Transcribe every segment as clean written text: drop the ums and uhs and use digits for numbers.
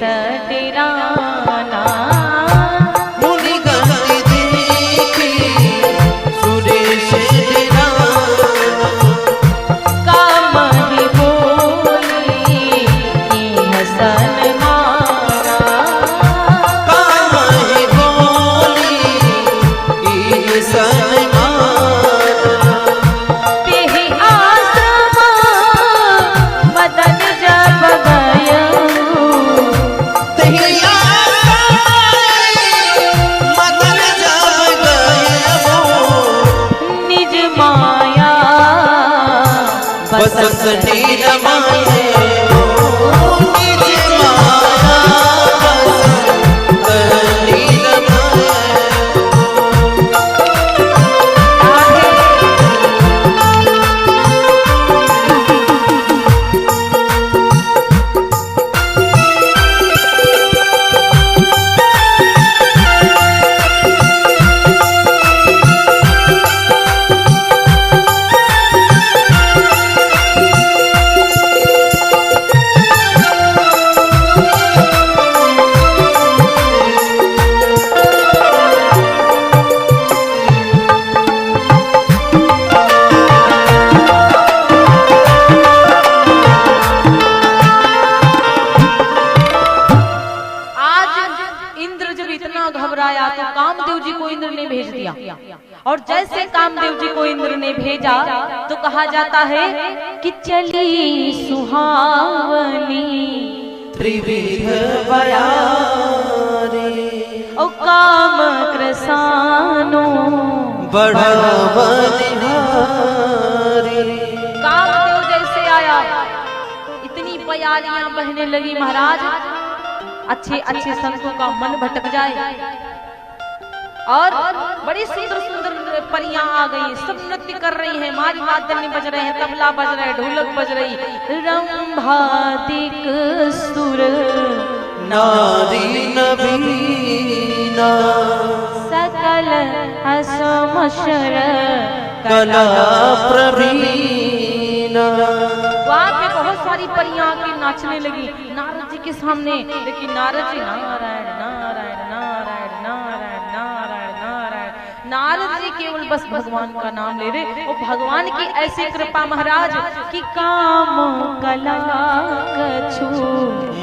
सटराना। और जैसे कामदेव जी को इंद्र ने भेजा तो कहा जाता है कि चली सुहावनी त्रिविध बयारे ओ काम कृसानो बढ़वनिहारी। कामदेव जैसे आया इतनी बयारियां बहने लगी महाराज, अच्छे अच्छे संतों का मन भटक जाए। और बड़ी सुंदर सुंदर परियां आ गई, सब नृत्य कर रही हैं, मारी वादन बज रहे हैं, तबला बज रहा है, ढोलक बज रही, रंभादिक सुर नारी नवीना सकल असमशर कला प्रवीणा। वहां पे बहुत सारी परियां आके नाचने लगी नारद जी के सामने, लेकिन नारद जी नारायण नारायण नारायण नारायण नारायण नारायण, नारद जी केवल बस भगवान का नाम ले रहे। और भगवान की ऐसी कृपा महाराज कि काम कला कछु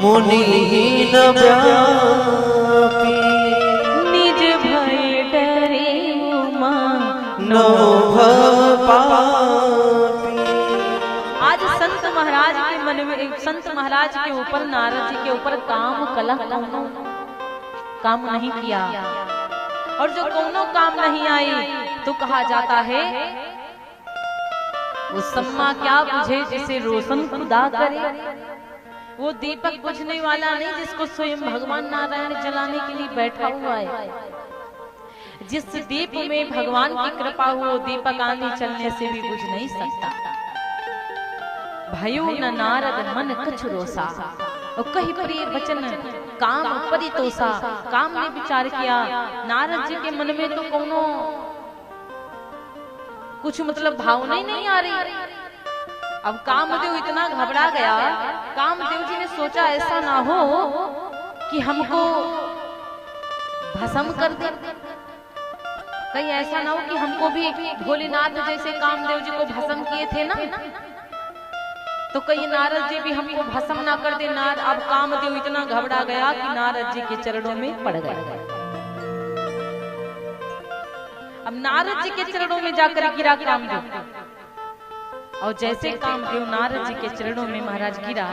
मुनिहीन व्यापी निज भय डरे उमा नो भव पापी। आज संत महाराज के मन में, संत महाराज के ऊपर, नारद जी के ऊपर काम कला काम नहीं किया। और जो कोनो काम नहीं आई तो कहा जाता है वो सम्मा क्या बुझे जिसे रोशन खुदा करे। वो दीपक बुझने वाला नहीं जिसको स्वयं भगवान नारायण जलाने के लिए बैठा हुआ है। जिस दीप में भगवान की कृपा हो दीपक आंधी चलने से भी बुझ नहीं सकता। भयो न नारद मन कछु रोसा, और कही प्रिय वचन काम परितोषा। काम ने विचार किया नारद जी के मन में तो कोनो कुछ मतलब भावना ही नहीं आ रही। अब कामदेव इतना घबरा गया, कामदेव जी ने सोचा ऐसा ना हो कि हमको भस्म कर दे, कहीं ऐसा ना हो कि हमको भी भोलेनाथ जैसे कामदेव जी को भस्म किए थे ना, तो कहीं नारद जी भी हमको भस्म ना कर दे। अब कामदेव इतना घबरा गया कि नारद जी के चरणों में पड़ गया। अब नारद जी के चरणों में जाकर गिरा कामदेव, और जैसे कामदेव नारद जी के चरणों में महाराज गिरा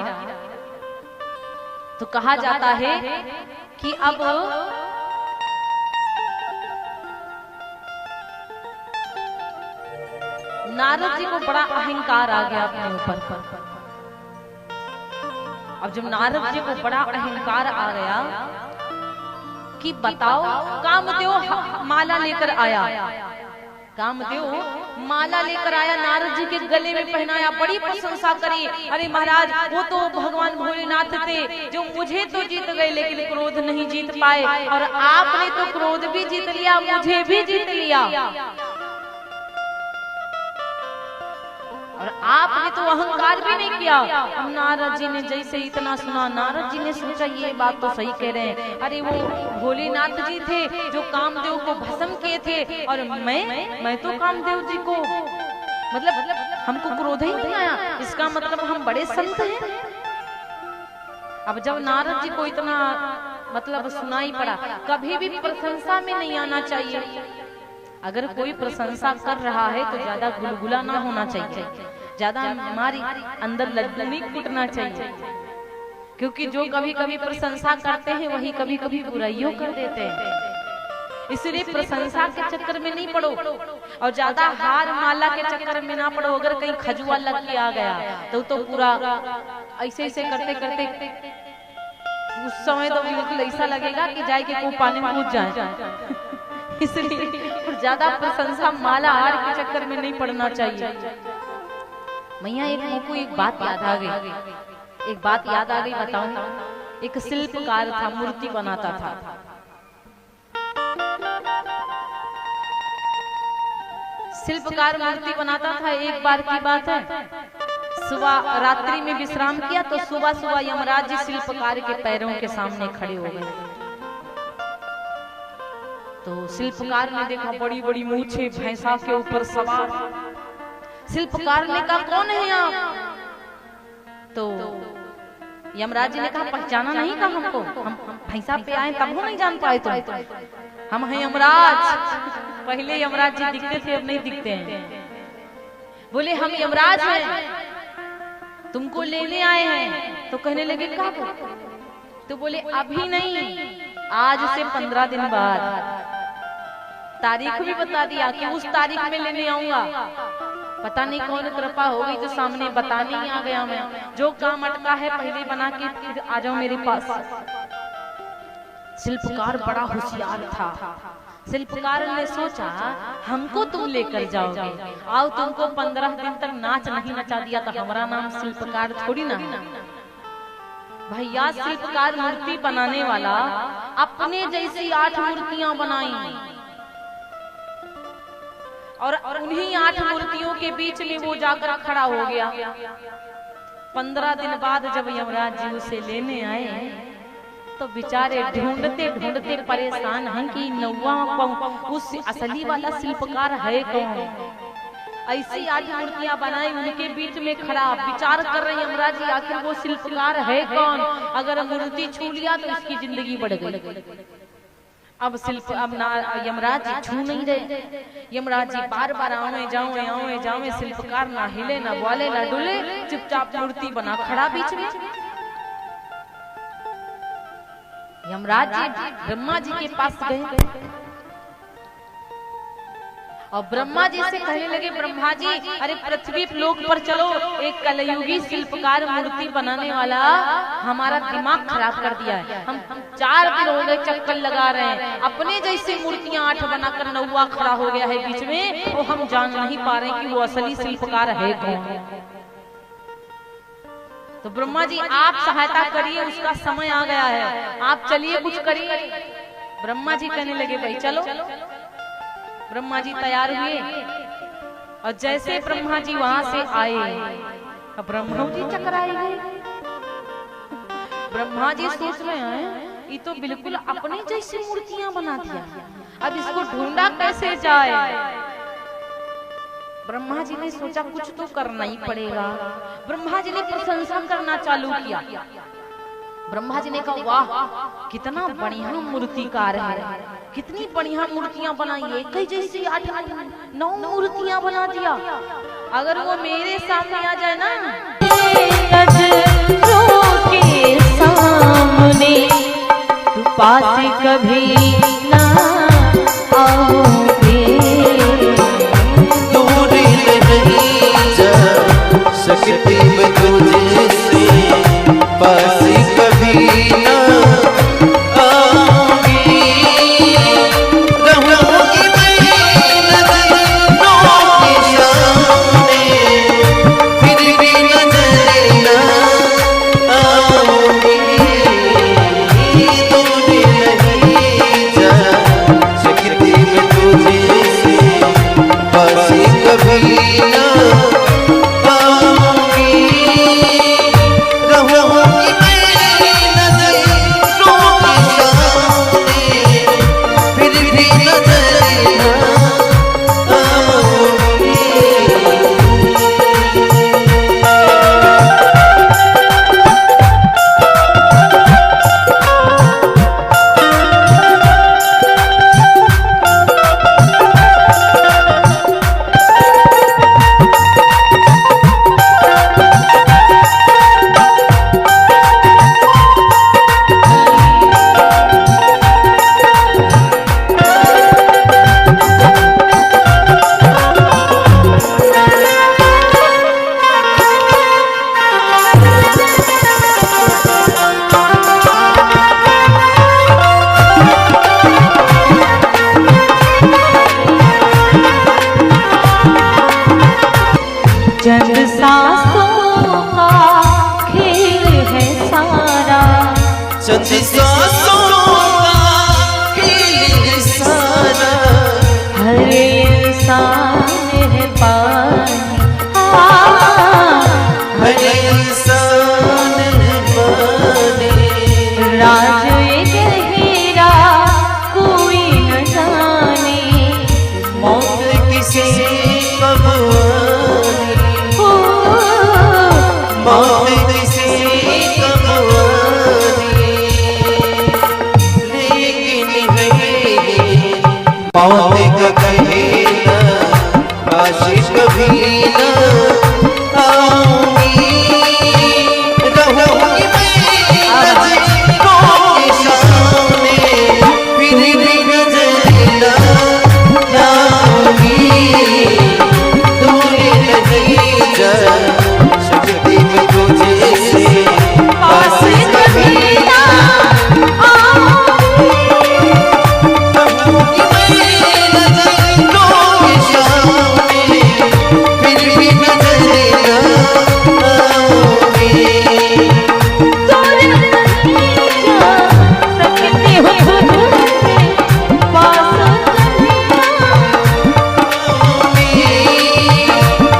तो कहा जाता है कि अब नारद जी को बड़ा अहंकार आ गया अपने ऊपर। अब जब नारद जी को बड़ा अहंकार आ गया कि बताओ, कामदेव माला लेकर आया, कामदेव माला लेकर आया, नारद जी के गले में पहनाया, बड़ी प्रशंसा करी। अरे महाराज वो तो भगवान भोलेनाथ थे जो मुझे तो जीत गए लेकिन क्रोध नहीं जीत पाए, और आपने तो क्रोध भी जीत लिया, मुझे भी जीत लिया। और आपने तो अहंकार भी नहीं किया। अब नारद जी ने जैसे इतना सुना, नारद जी ने सोचा ये बात तो सही कह रहे हैं। अरे वो भोलेनाथ जी थे जो कामदेव को भस्म किए थे, और मैं तो कामदेव जी को मतलब हमको क्रोध ही नहीं आया, इसका मतलब हम बड़े संत हैं। अब जब नारद जी को इतना मतलब सुनाई पड़ा, कभी भी प्रशंसा में नहीं आना चाहिए। अगर कोई प्रशंसा कर रहा है तो ज्यादा गुलगुला ना होना चाहिए, ज्यादा हमारी अंदर लड्डू नहीं कूटना चाहिए, क्योंकि जो कभी कभी प्रशंसा करते हैं वही कभी कभी बुराइयों कर देते हैं। इसलिए प्रशंसा के चक्कर में नहीं पड़ो, और ज्यादा हार माला के चक्कर में ना पड़ो। अगर कहीं खजुआ लग के आ गया तो पूरा ऐसे ऐसे करते करते उस समय तो बिल्कुल ऐसा लगेगा कि जाए कि कोई पानी में कूद जाए। इसलिए ज्यादा प्रशंसा माला हार के चक्कर में नहीं पड़ना चाहिए। मैया एक बात याद आ गई, एक बात याद आ गई, बताऊं। एक शिल्पकार था, मूर्ति बनाता था। शिल्पकार मूर्ति बनाता था। एक बार की बात है, सुबह रात्रि में विश्राम किया तो सुबह सुबह यमराज जी शिल्पकार के पैरों के सामने खड़े हो गए। तो शिल्पकार ने देखा बड़ी बड़ी मूछें भैंसा के ऊपर सवार। शिल्पकार ने कहा कौन है आप? तो यमराज जी ने कहा पहचाना नहीं का हमको? हम भैंसा पे आए तब नहीं जान पाए तुम? हम हैं यमराज। पहले यमराज जी दिखते थे, अब नहीं दिखते हैं। बोले हम यमराज हैं, तुमको लेने आए हैं। तो कहने लगे कब? तो बोले अभी नहीं, आज से 15 दिन बाद। तारीख भी बता दिया कि उस तारीख में लेने आऊंगा। पता नहीं कौन कृपा हो गई तो सामने बताने ही आ गया। मैं जो काम अटका है पहले बना के फिर आ जाओ मेरे पास। शिल्पकार बड़ा होशियार था। शिल्पकार ने सोचा हमको तुम लेकर जाओगे, आओ तुमको 15 दिन तक नाच नहीं नचा दिया तो हमारा नाम शिल्पकार थोड़ी ना। भैया शिल्पकार मूर्ति बनाने वाला अपने जैसी 8 मूर्तियां बनाई, और उन्हीं 8 मूर्तियों के बीच में वो जाकर खड़ा हो गया। 15 दिन बाद जब यमराज जी उसे लेने आए तो बेचारे ढूंढते ढूंढते परेशान हैं कि नौवा उस असली वाला शिल्पकार है कौन। ऐसी 8 मूर्तियां बनाई, उनके बीच में खड़ा विचार कर रहे यमराज जी आखिर वो शिल्पकार है कौन। अगर मूर्ति छू लिया तो इसकी जिंदगी बढ़ गई। अब यमराज जी छू नहीं रहे। यमराज जी बार बार आवे जावे शिल्पकार ना हिले ना बोले ना डुले, चुपचाप मूर्ति बना खड़ा बीच में। यमराज जी ब्रह्मा जी के पास गए और ब्रह्मा जी से कहने लगे ब्रह्मा जी अरे पृथ्वी लोक पर चलो, एक कलयुगी शिल्पकार मूर्ति बनाने वाला हमारा दिमाग खराब कर दिया है। हम 4 दिन हो गए चक्कर लगा रहे हैं, अपने जैसे मूर्तियां 8 बनाकर नौवा खड़ा हो गया है बीच में, और हम जान नहीं पा रहे कि वो असली शिल्पकार है कौन। तो ब्रह्मा जी आप सहायता करिए, उसका समय आ गया है, आप चलिए कुछ करिए। ब्रह्मा जी कहने लगे भाई चलो। ब्रह्मा जी तैयार हुए और जैसे ब्रह्मा जी वहां से आए अब ब्रह्मा जी चकराए गए। ब्रह्मा जी सोच रहे हैं ये तो बिल्कुल अपने जैसी मूर्तियां बना दिया, अब इसको ढूंढा कैसे जाए। ब्रह्मा जी ने सोचा कुछ तो करना ही पड़ेगा। ब्रह्मा जी ने प्रशंसा करना चालू किया। ब्रह्मा जी ने कहा वाह कितना बढ़िया मूर्तिकार है, कितनी बढ़िया मूर्तियां बनाई है, कई जैसी 8-9 मूर्तियां बना दिया। अगर वो मेरे सामने आ जाए ना के सामने तू पास कभी ना आओगे, दूरी नहीं जा सकती मैं तुझसे, पास कभी ना आऊंगी। रहूंगी मैं नजरों के सामने, फिर भी नजर ना आऊंगी। दूरी नहीं जा सकती मैं तुझसे, पास कभी ना चंद सांसों का ही सारा, हर इंसान है पानी, हर इंसान है पानी। राज गहरा कोई न जाने, मौत किसी कब आनी, मौत किसी कब आनी, लेकिन है मौत का कहना काश कभी न आऊंगी, रहूंगी मैं नज़रों के सामने, फिर भी नजर न जाऊंगी, दूर नहीं जा सकती मैं तुझे से, पास कभी ना रहूंगी मैं नजरों के सामने, फिर भी नजर न आऊंगी।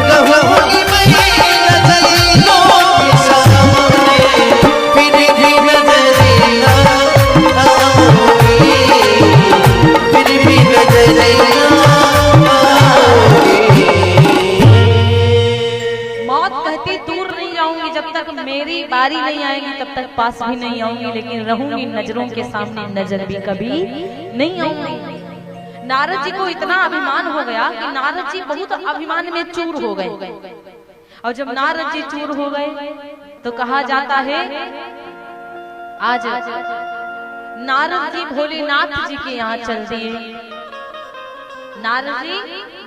रहूंगी मैं नजरों के सामने, फिर भी नजर न आऊंगी, फिर भी नजर न आऊंगी। मौत कहती दूर नहीं जाऊंगी, जब तक मेरी बारी नहीं आएगी तब तक पास भी नहीं आऊंगी, लेकिन रहूंगी नजरों के सामने, नजर भी कभी नहीं आऊंगी। नारद जी को इतना अभिमान हो गया कि नारद जी बहुत अभिमान में चूर हो गए, और जब नारद जी चूर हो गए तो कहा जाता है आज नारद जी भोलेनाथ जी के यहाँ चल दिए, नारद जी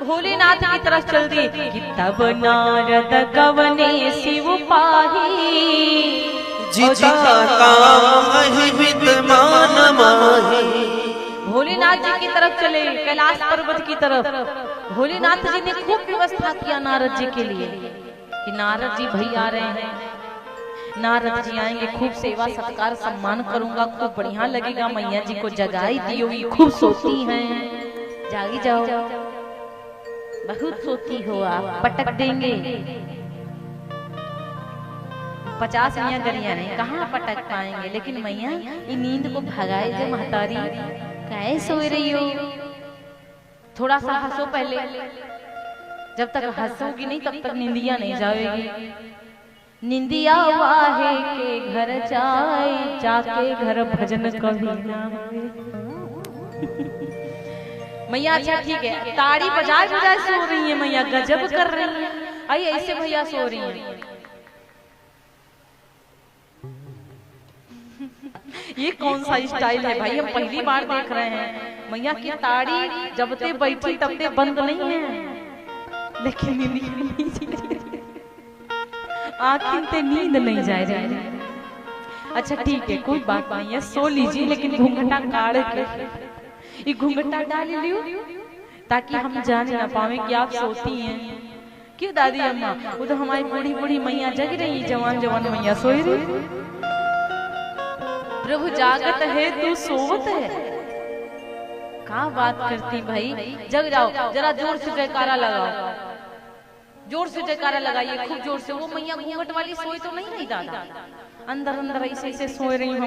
भोलेनाथ की तरफ चल दिए कि तब नारद गवने शिव पाही, जिता काम अहिमित मान माही। भोलेनाथ जी की तरफ चले, कैलाश पर्वत की तरफ। भोलेनाथ जी ने खूब व्यवस्था किया नारद जी के लिए कि नारद जी भाई आ रहे हैं, नारद जी आएंगे, खूब सेवा सत्कार सम्मान करूंगा, खूब बढ़िया लगेगा, मैया जी को जगाई दी होगी, खूब सोती हैं, जागी जाओ, बहुत सोती हो आप, पटक देंगे। 50 मियाँ गरिया नहीं, कहाँ पटक पाएंगे, लेकिन मैया ये नींद को भगाए दे, महतारी कैसे सो रही हो, थोड़ा सा हंसो पहले, जब तक हंसोगी नहीं तब तक निंदिया नहीं जाएगी। निंदिया वाहे के घर जाए, जाके घर भजन कभी ना मैया। अच्छा ठीक है, ताड़ी बजाए बजाए सो रही है मैया, गजब कर रही है। आइए ऐसे भैया सो रही हैं। ये कौन सा स्टाइल है भाई, हम पहली बार देख रहे हैं। मैया की ताड़ी जब ते बैठी तब ते बंद नहीं है, लेकिन आखिर ते नींद नहीं जाए जाए। अच्छा ठीक है, कोई बात नहीं है, सो लीजिए, लेकिन घूंघटा काढ़ के ये घूंघटा डाल लियो ताकि हम जान ना पावे कि आप सोती हैं। क्यों दादी अम्मा, वो तो हमारी बूढ़ी बूढ़ी मैया जग रही, जवान जवान मैया सोई रही। प्रभु जागत है तू सोवत है, कहाँ बात करती भाई, जग जाओ, जरा जोर से जयकारा लगाओ, जोर से जयकारा लगाइए खूब जोर से। वो मैया घूंघट वाली सोई तो नहीं रही दादा, अंदर अंदर ऐसे ऐसे सोए रही।